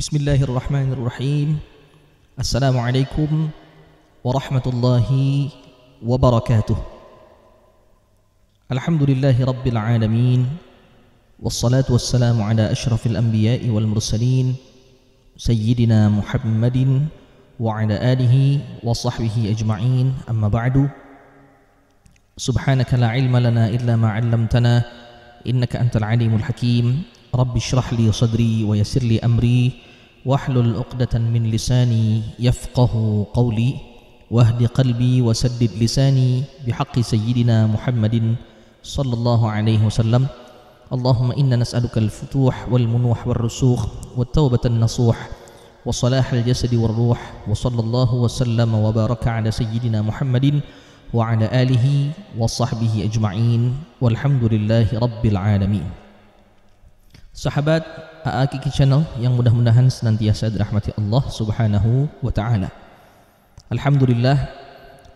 Bismillahirrahmanirrahim. Assalamualaikum warahmatullahi wabarakatuh. Alhamdulillahi rabbil alamin. Wassalatu wassalamu ala ashrafil anbiya'i wal mursalin Sayyidina Muhammadin wa ala alihi wa sahbihi ajma'in. Amma ba'du. Subhanaka la ilma lana illa ma 'allamtana innaka antal alimul hakim. Rabbi shrah li sadri wa yassir li amri wahlul 'uqdatan min lisani yafqahu qawli wahdi qalbi wasaddid lisani bihaqqi sayyidina Muhammadin sallallahu alaihi wasallam. Allahumma inna nas'aluka al-futuh wal munuh wal rusukh wat taubatan nasuh wa salahal jasadi wal ruh wa sallallahu wa sallama wa baraka ala sayyidina Muhammadin wa ala alihi wa sahbihi ajma'in walhamdulillahi rabbil alamin. Sahabat AAKIK Channel yang mudah-mudahan senantiasa dirahmati Allah Subhanahu wa taala. Alhamdulillah,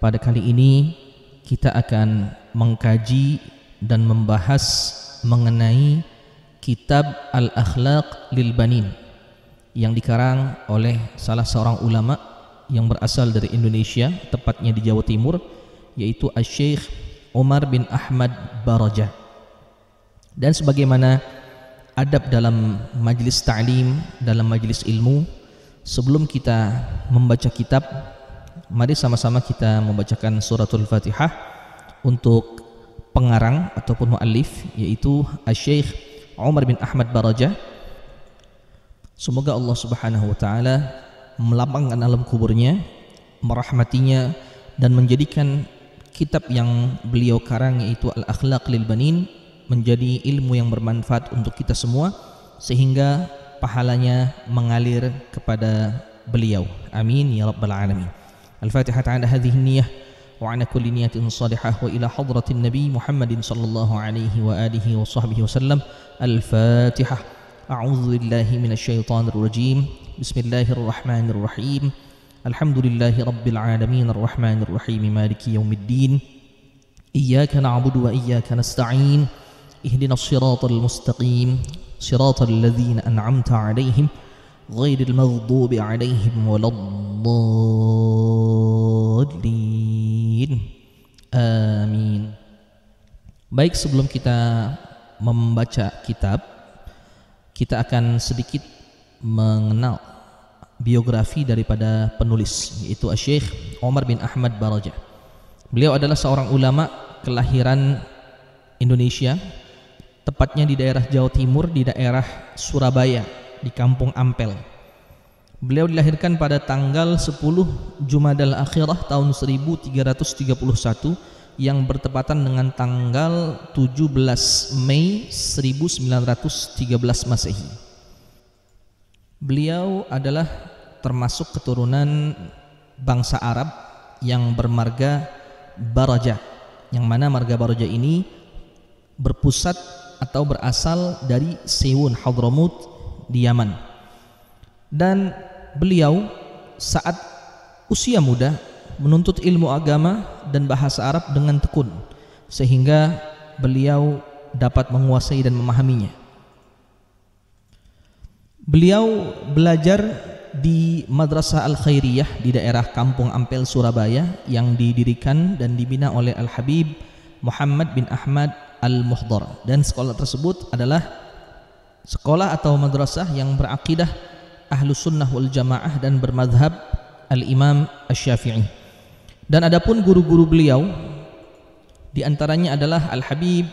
pada kali ini kita akan mengkaji dan membahas mengenai kitab Al-Akhlaq lil Banin yang dikarang oleh salah seorang ulama yang berasal dari Indonesia, tepatnya di Jawa Timur, yaitu Asy-Syaikh Umar bin Ahmad Barajah. Dan sebagaimana adab dalam majlis ta'lim, dalam majlis ilmu, sebelum kita membaca kitab, mari sama-sama kita membacakan suratul Fatihah untuk pengarang ataupun muallif, yaitu Asy-Syaikh Umar bin Ahmad Barajah. Semoga Allah Subhanahu wa taala melapangkan alam kuburnya, merahmatinya, dan menjadikan kitab yang beliau karang yaitu Al-Akhlaq lil Banin menjadi ilmu yang bermanfaat untuk kita semua, sehingga pahalanya mengalir kepada beliau. Amin ya rabbal alamin. Al-Fatihah ala hadhihi niyyah wa ala kulli niyatin salihah wa ila hadratin nabi Muhammadin sallallahu alaihi wa alihi wa sahbihi wasallam. Al-Fatihah. A'udzu billahi minasy syaithanir rajim. Bismillahirrahmanirrahim. Alhamdulillahi rabbil alamin arrahmanir rahim maliki yaumiddin. Iyyaka na'budu wa iyyaka nasta'in. اهدنا الصراط المستقيم صراط الذين أنعمت عليهم غير المغضوب عليهم ولا الضالين آمين. Baik, sebelum kita membaca kitab, kita akan sedikit mengenal biografi daripada penulis, yaitu Asy-Syaikh Umar bin Ahmad Barajah. Beliau adalah seorang ulama kelahiran Indonesia, tepatnya di daerah Jawa Timur, di daerah Surabaya, di Kampung Ampel. Beliau dilahirkan pada tanggal 10 Jumadal Akhirah tahun 1331 yang bertepatan dengan tanggal 17 Mei 1913 Masehi. Beliau adalah termasuk keturunan bangsa Arab yang bermarga Barajah, yang mana marga Barajah ini berpusat atau berasal dari Sewun, Hadramut di Yaman. Dan beliau saat usia muda menuntut ilmu agama dan bahasa Arab dengan tekun, sehingga beliau dapat menguasai dan memahaminya. Beliau belajar di Madrasah Al-Khairiyah di daerah Kampung Ampel, Surabaya, yang didirikan dan dibina oleh Al-Habib Muhammad bin Ahmad Al-Muhdar. Dan sekolah tersebut adalah sekolah atau madrasah yang berakidah Ahlus Sunnah wal Jamaah dan bermadhab Al-Imam Asy-Syafi'i. Dan adapun guru-guru beliau diantaranya adalah Al-Habib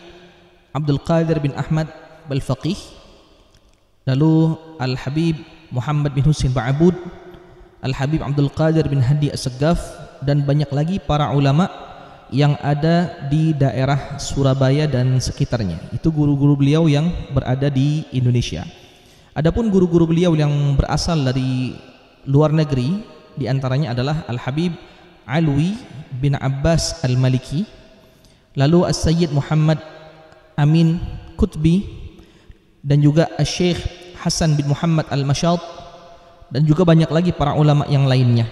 Abdul Qadir bin Ahmad Al-Faqih, lalu Al-Habib Muhammad bin Husain Ba'abud, Al-Habib Abdul Qadir bin Hadi As-Saggaf, dan banyak lagi para ulama yang ada di daerah Surabaya dan sekitarnya. Itu guru-guru beliau yang berada di Indonesia. Adapun guru-guru beliau yang berasal dari luar negeri, diantaranya adalah Al-Habib Alwi bin Abbas Al-Maliki, lalu As-Sayyid Muhammad Amin Qutbi, dan juga Asy-Syaikh Hasan bin Muhammad Al-Mashat, dan juga banyak lagi para ulama yang lainnya.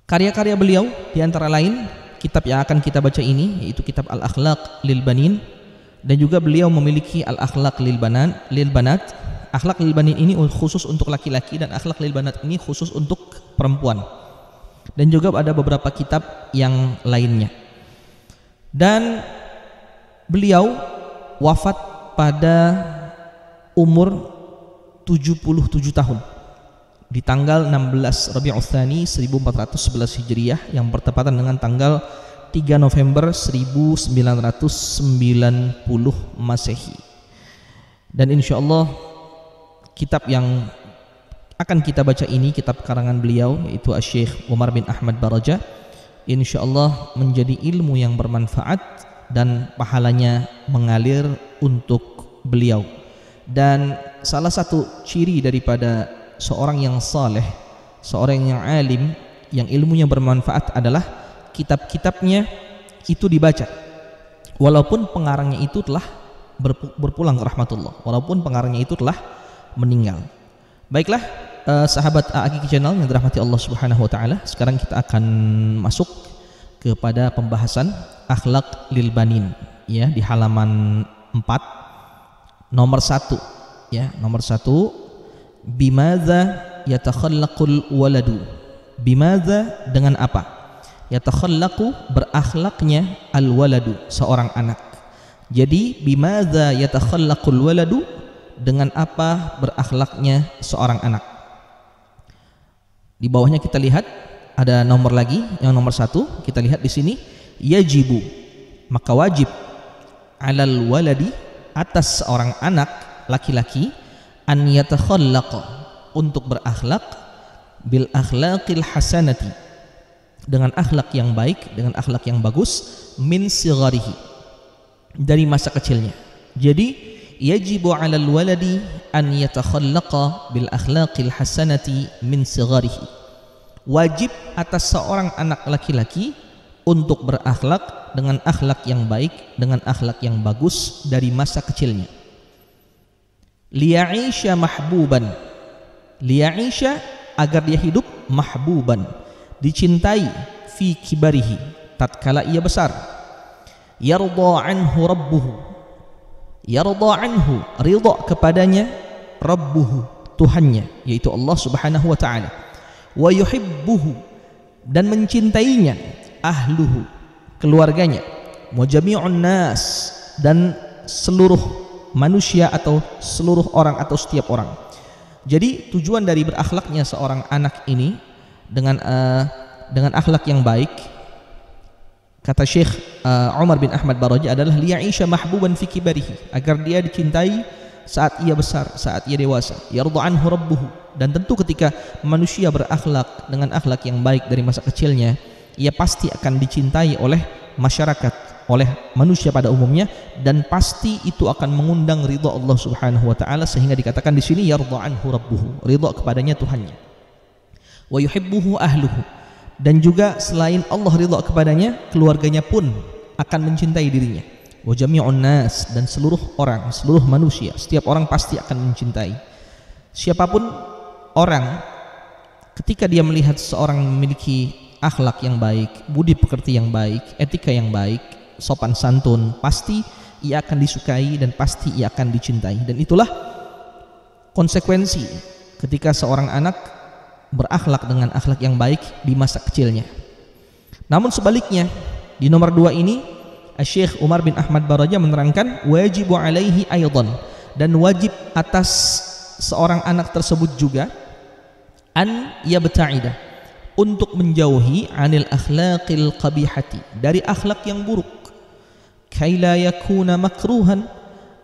Karya-karya beliau diantara lain kitab yang akan kita baca ini, yaitu kitab Al-Akhlaq lil Banin, dan juga beliau memiliki Al-Akhlaq lil Banat, Akhlaq lil banin ini khusus untuk laki-laki dan akhlaq lil banat ini khusus untuk perempuan. Dan juga ada beberapa kitab yang lainnya. Dan beliau wafat pada umur 77 tahun di tanggal 16 Rabiul Tsani 1411 Hijriah yang bertepatan dengan tanggal 3 November 1990 Masehi. Dan insyaallah kitab yang akan kita baca ini kitab karangan beliau, yaitu Syekh Umar bin Ahmad Baraja, insyaallah menjadi ilmu yang bermanfaat dan pahalanya mengalir untuk beliau. Dan salah satu ciri daripada seorang yang saleh, seorang yang alim, yang ilmunya bermanfaat adalah kitab-kitabnya itu dibaca walaupun pengarangnya itu telah berpulang ke rahmatullah, walaupun pengarangnya itu telah meninggal. Baiklah, sahabat AAKIQ Channel yang dirahmati Allah Subhanahu wa taala, sekarang kita akan masuk kepada pembahasan akhlak lil banin, ya, di halaman 4 nomor 1, ya, nomor 1, bimadza yatakhallaqul waladu. Bimadza, dengan apa? Yatakhallaqu, berakhlaknya, al waladu, seorang anak. Jadi bimadza yatakhallaqul waladu, dengan apa berakhlaknya seorang anak. Di bawahnya kita lihat ada nomor lagi, yang nomor 1 kita lihat di sini, yajibu, maka wajib, alal waladi, atas seorang anak laki-laki, an yatakhallaqa, untuk berakhlak, bil akhlaqil hasanati, dengan akhlak yang baik, dengan akhlak yang bagus, min sigharihi, dari masa kecilnya. Jadi yajibu 'alal waladi an yatakhallaqa bil akhlaqil hasanati min sigharihi. Wajib atas seorang anak laki-laki untuk berakhlak dengan akhlak yang baik, dengan akhlak yang bagus dari masa kecilnya. Liya'isha mahbuban, liya'isha, agar dia hidup, mahbuban, dicintai, fi kibarihi, tatkala ia besar. Yarda anhu rabbuhu, yarda anhu, ridha kepadanya, rabbuhu, Tuhannya, yaitu Allah Subhanahu wa taala. Wa yuhibbuhu, dan mencintainya, ahluhu, keluarganya, wa jami'un nas, dan seluruh manusia atau seluruh orang atau setiap orang. Jadi tujuan dari berakhlaknya seorang anak ini dengan akhlak yang baik, kata Syekh Umar bin Ahmad Baraja, adalah liya'isha mahbuban fi kibarihi, agar dia dicintai saat ia besar, saat ia dewasa. Yarda anhu rabbuhu, dan tentu ketika manusia berakhlak dengan akhlak yang baik dari masa kecilnya, ia pasti akan dicintai oleh masyarakat, oleh manusia pada umumnya, dan pasti itu akan mengundang ridha Allah Subhanahu wa taala, sehingga dikatakan di sini yarda anhu rabbuhu, ridha kepadanya Tuhannya. Wa yuhibbuhu ahluhu, dan juga selain Allah ridha kepadanya, keluarganya pun akan mencintai dirinya. Wa jami'un nas, dan seluruh orang, seluruh manusia, setiap orang pasti akan mencintai. Siapapun orang, ketika dia melihat seorang memiliki akhlak yang baik, budi pekerti yang baik, etika yang baik, sopan santun, pasti ia akan disukai dan pasti ia akan dicintai. Dan itulah konsekuensi ketika seorang anak berakhlak dengan akhlak yang baik di masa kecilnya. Namun sebaliknya, di nomor 2 ini Syekh Umar bin Ahmad Baraja menerangkan, wajibu alaihi aydan, dan wajib atas seorang anak tersebut juga, an yabta'ida, untuk menjauhi anil akhlaqil qabihati, dari akhlak yang buruk, kaila yakuna makruhan,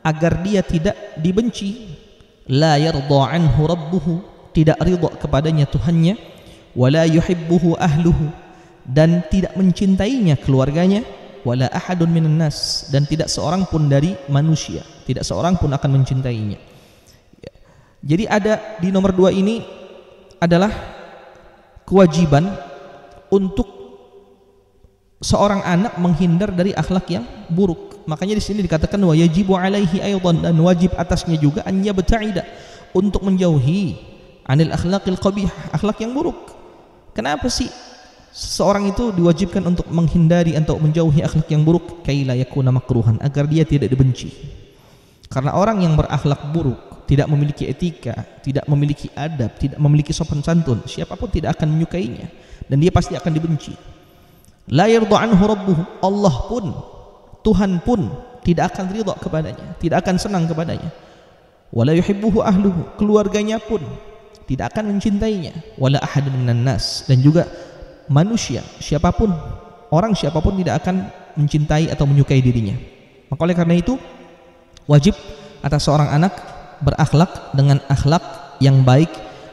agar dia tidak dibenci, la yarda anhu rabbuhu, tidak ridha kepadanya Tuhannya, wala yuhibbuhu ahluhu, dan tidak mencintainya keluarganya, wala ahadun minan nas, dan tidak seorang pun dari manusia, tidak seorang pun akan mencintainya. Jadi ada di nomor 2 ini adalah kewajiban untuk seorang anak menghindar dari akhlak yang buruk. Makanya di sini dikatakan wa yajibu alaihi aidan, dan wajib atasnya juga an yabta'ida, untuk menjauhi anil akhlaqil qabihah, akhlak yang buruk. Kenapa sih seorang itu diwajibkan untuk menghindari atau menjauhi akhlak yang buruk? Kaila yakuna makruhan, agar dia tidak dibenci. Karena orang yang berakhlak buruk, tidak memiliki etika, tidak memiliki adab, tidak memiliki sopan santun, siapapun tidak akan menyukainya dan dia pasti akan dibenci. La yarda anhu rabbuhu, Allah pun, Tuhan pun tidak akan ridha kepadanya, tidak akan senang kepadanya. Wala yuhibbuhu ahluhu, keluarganya pun tidak akan mencintainya. Wala ahadun minan nas, dan juga manusia siapapun, orang siapapun tidak akan mencintai atau menyukai dirinya. Maka oleh karena itu wajib atas seorang anak berakhlak dengan akhlak yang baik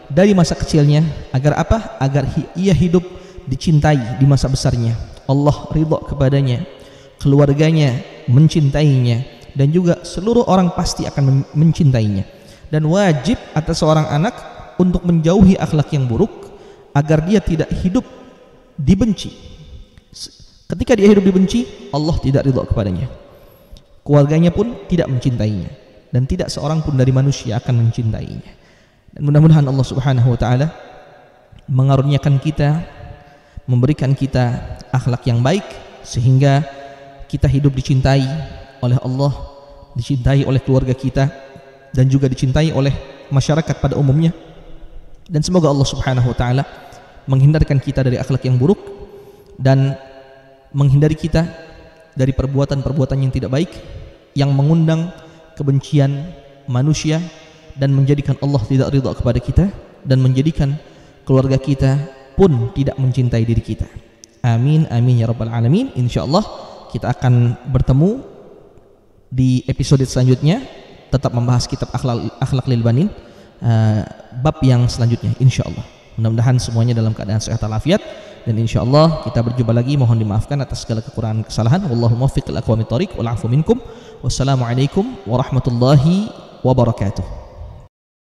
dari masa kecilnya, agar apa? Agar ia hidup dicintai di masa besarnya. Allah ridha kepadanya, keluarganya mencintainya, dan juga seluruh orang pasti akan mencintainya. Dan wajib atas seorang anak untuk menjauhi akhlak yang buruk agar dia tidak hidup dibenci. Ketika dia hidup dibenci, Allah tidak ridha kepadanya, keluarganya pun tidak mencintainya, dan tidak seorang pun dari manusia akan mencintainya. Dan mudah-mudahan Allah Subhanahu wa taala mengaruniakan kita, memberikan kita akhlak yang baik sehingga kita hidup dicintai oleh Allah, dicintai oleh keluarga kita, dan juga dicintai oleh masyarakat pada umumnya. Dan semoga Allah Subhanahu wa taala menghindarkan kita dari akhlak yang buruk dan menghindari kita dari perbuatan-perbuatan yang tidak baik yang mengundang kebencian manusia dan menjadikan Allah tidak ridha kepada kita dan menjadikan keluarga kita pun tidak mencintai diri kita. Amin amin ya rabbal alamin. Insyaallah kita akan bertemu di episode selanjutnya, tetap membahas kitab akhlak lil banin, bab yang selanjutnya insyaallah. Mudah-mudahan semuanya dalam keadaan sehat walafiat, dan insyaallah kita berjumpa lagi. Mohon dimaafkan atas segala kekurangan kesalahan. Wallahu muwaffiq lil aqwamit thoriq wal 'afu minkum. Wassalamualaikum warahmatullahi wabarakatuh.